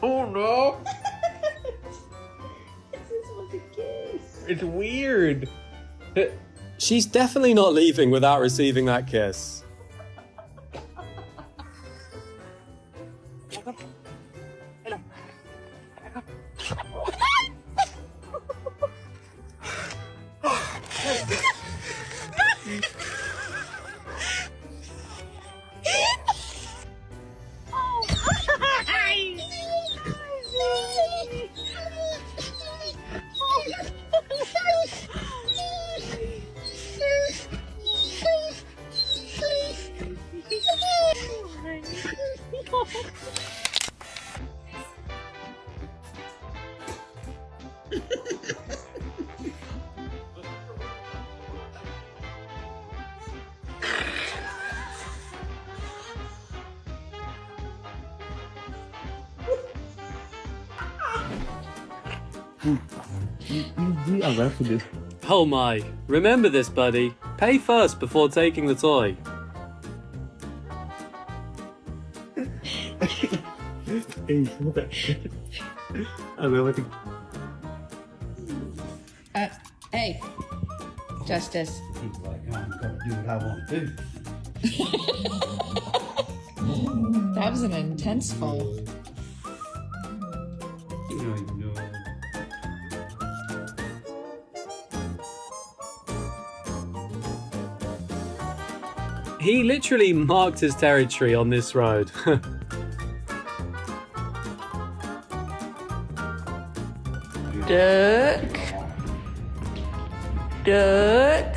Oh no! This was a kiss. It's weird. She's definitely not leaving without receiving that kiss. Oh my, remember this, buddy. Pay first before taking the toy. Hey, Justice. He's like, I'm gonna do what I want to do. That was an intense fall. He literally marked his territory on this road. Duck. Duck.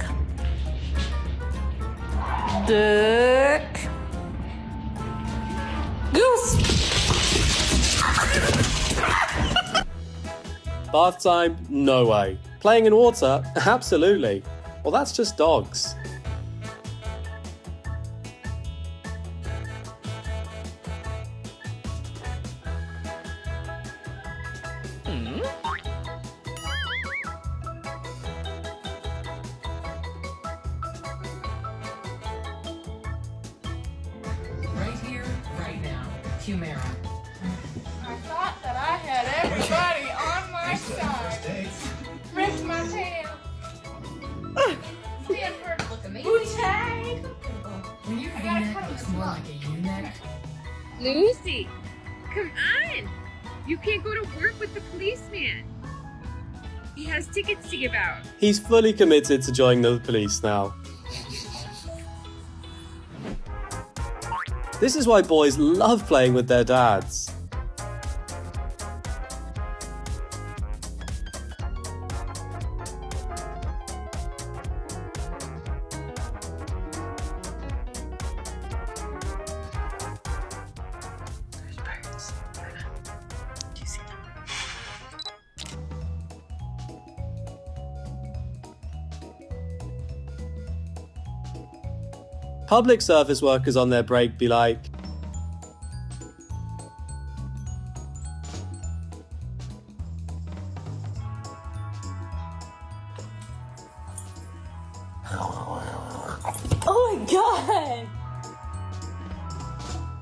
Duck. Goose. Bath time? No way. Playing in water? Absolutely. Well, that's just dogs. Right here, right now. Humera. I thought that I had everybody on my side. Rip my tail. Stanford, Look amazing. Wu-Tang. When your V-neck looks more like a U-neck. Lucy, come on. You can't go to work with the policeman. He has tickets to give out. He's fully committed to joining the police now. This is why boys love playing with their dads. Public service workers on their break be like, Oh my god!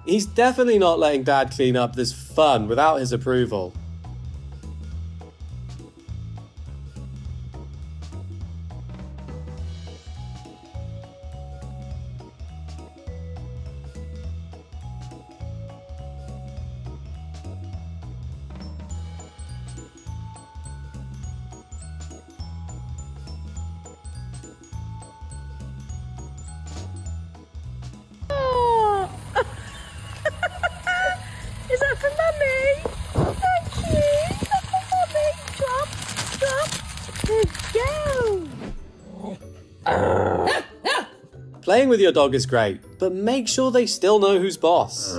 he's definitely not letting Dad clean up this fun without his approval. Is that for Mummy? Thank you. Mummy, drop, drop. Let's go. Playing with your dog is great, but make sure they still know who's boss.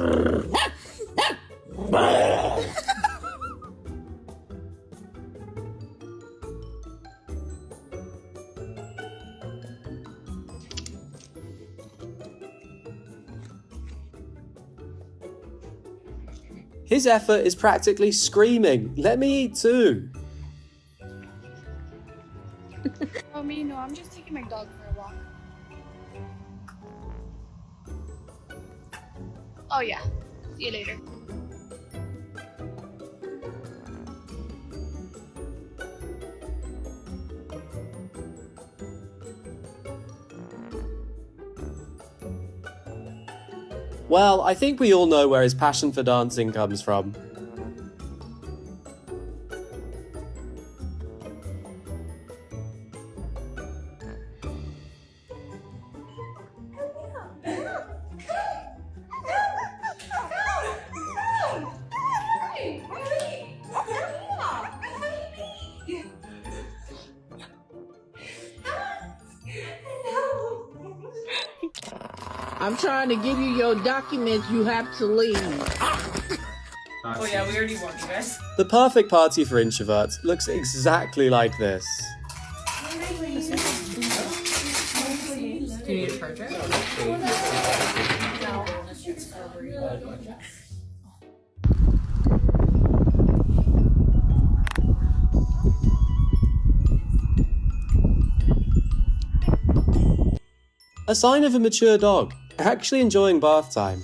His effort is practically screaming, "Let me eat too!" Oh, me? No, I'm just taking my dog for a walk. Oh, yeah. See you later. Well, I think we all know where his passion for dancing comes from. I'm trying to give you your documents. You have to leave. Oh yeah, we already warned you guys. The perfect party for introverts looks exactly like this. Do you need a charger? A sign of a mature dog, actually enjoying bath time.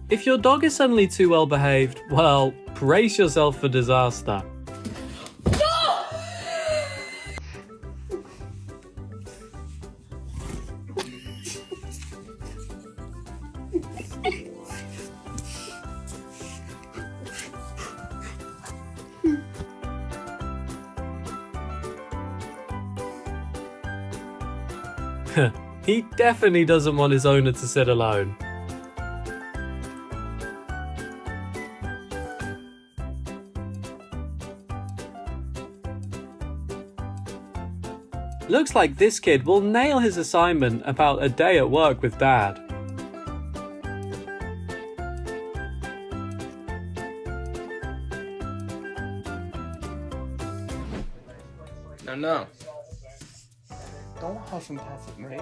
If your dog is suddenly too well behaved, well, brace yourself for disaster. He definitely doesn't want his owner to sit alone. Looks like this kid will nail his assignment about a day at work with Dad. No. Don't huff and puff at me.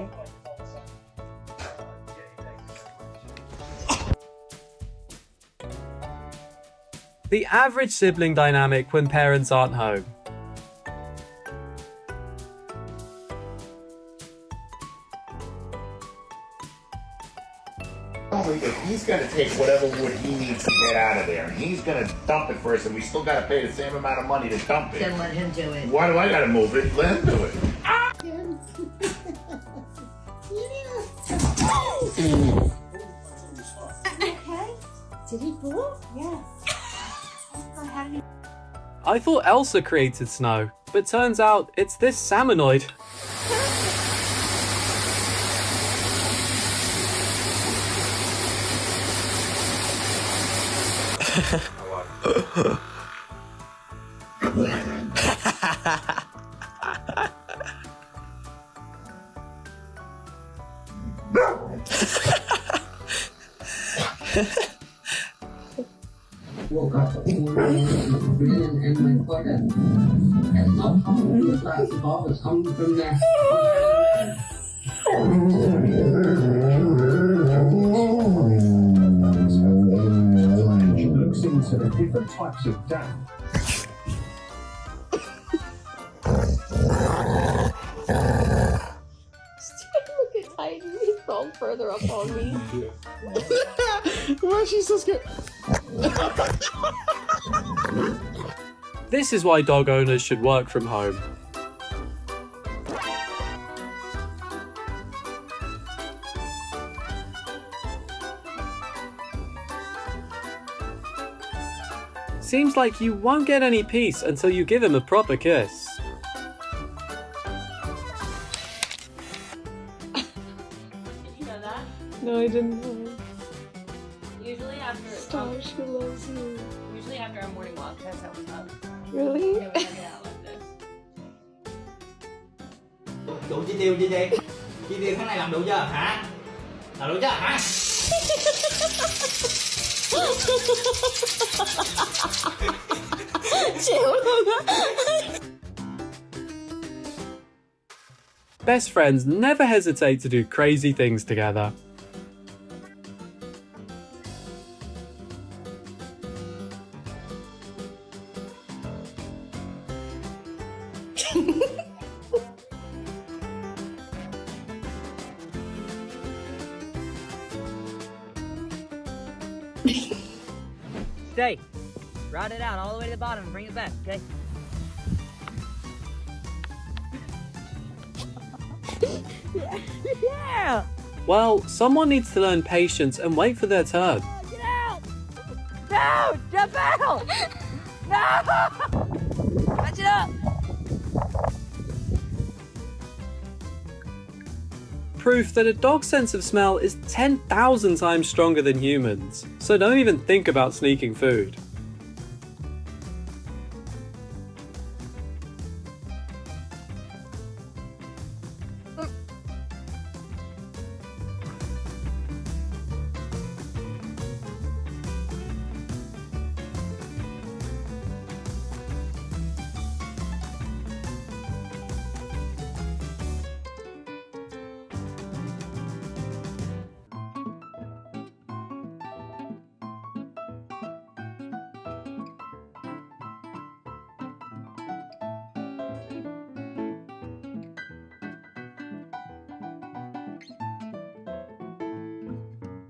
The average sibling dynamic when parents aren't home. If he's going to take whatever wood he needs to get out of there, and he's going to dump it first, and we still got to pay the same amount of money to dump it. Then let him do it. Why do I got to move it? Let him do it. Okay. Did he fall? Yes. I thought Elsa created snow, but turns out it's this salmonoid. Woke up and my quarter. And not coming from the basketball was coming from there. Looks into the different types of damp. Look at Titan. He's crawled further up on me. Why is she so scared? This is why dog owners should work from home. Seems like you won't get any peace until you give him a proper kiss. Did you know that? No, I didn't know. Usually after Stop, she loves you. Usually after a morning walk, that's how we talk. Really? Yeah, we hang it out like this. Đủ chi tiêu tháng này làm đủ chưa hả? Làm đủ chưa hả? Chịu luôn á. Best friends never hesitate to do crazy things together. Stay. Ride it out all the way to the bottom and bring it back, okay? Yeah! Well, someone needs to learn patience and wait for their turn. Get out! No! Jump out! No! Catch it up! Proof that a dog's sense of smell is 10,000 times stronger than humans, so don't even think about sneaking food.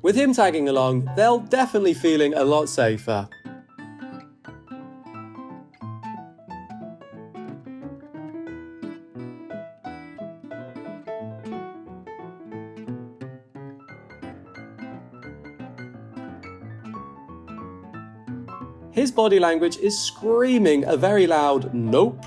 With him tagging along, they're definitely feeling a lot safer. His body language is screaming a very loud nope.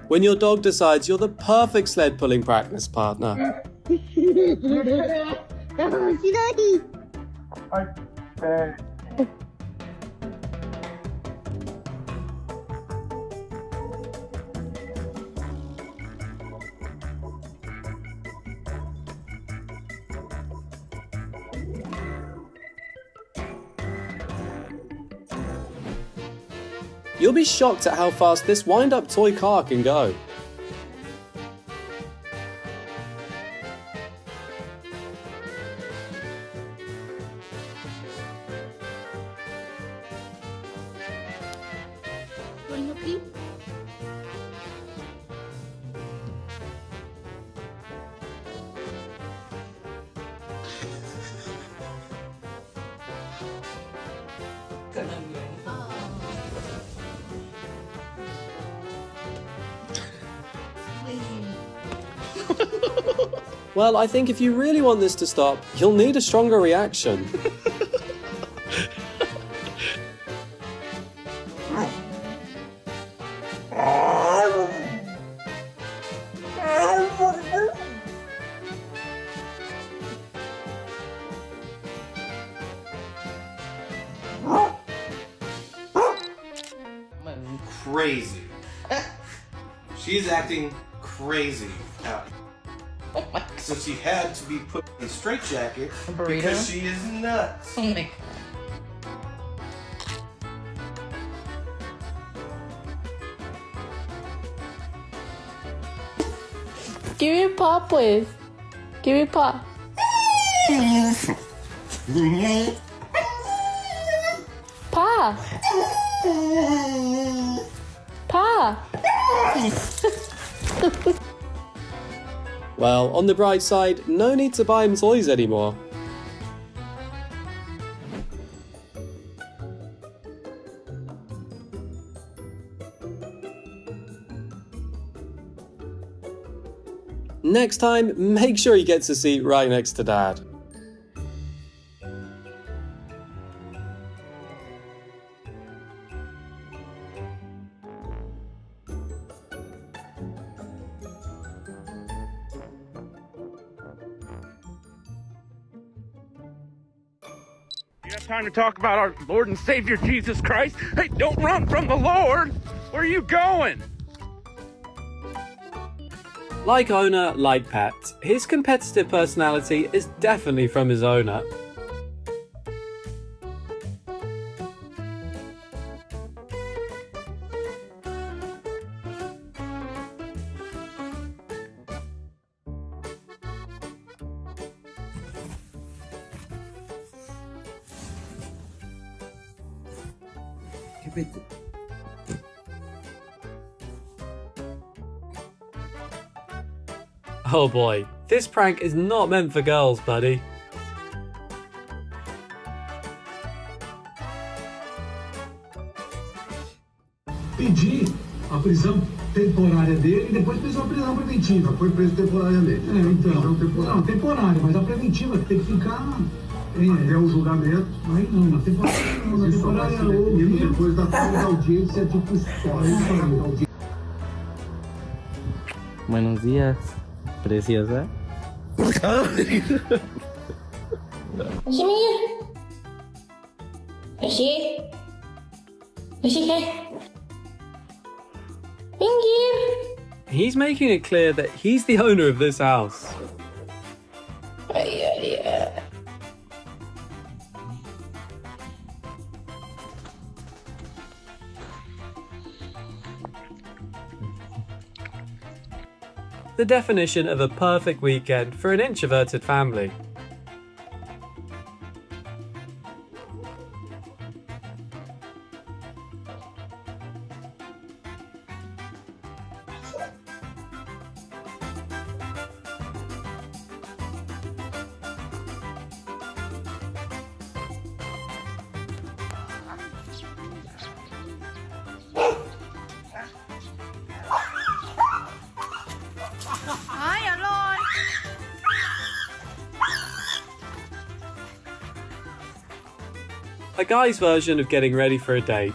When your dog decides you're the perfect sled pulling practice partner. You'll be shocked at how fast this wind-up toy car can go. Well, I think if you really want this to stop, you'll need a stronger reaction. Crazy. She's acting crazy out. So she had to be put in a straitjacket because she is nuts. Oh my Give me a paw, please. Give me a paw. Paw. Paw. Well, on the bright side, no need to buy him toys anymore. Next time, make sure he gets a seat right next to Dad. You have time to talk about our Lord and Savior Jesus Christ? Hey, don't run from the Lord! Where are you going? Like owner, like pet, his competitive personality is definitely from his owner. Oh boy, this prank is not meant for girls, buddy. Pedir a prisão temporária dele e depois fez uma prisão preventiva. Foi preso temporariamente. Então, não, temporária, mas a preventiva tem que ficar até o julgamento. Aí não, na temporária não, na temporária é depois da audiência tipo história. Buenos días, preciosa. He's making it clear that he's the owner of this house. The definition of a perfect weekend for an introverted family. A guy's version of getting ready for a date.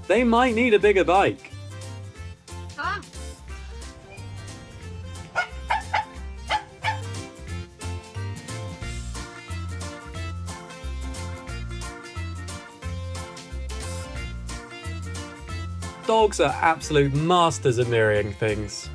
They might need a bigger bike. Dogs are absolute masters at mirroring things.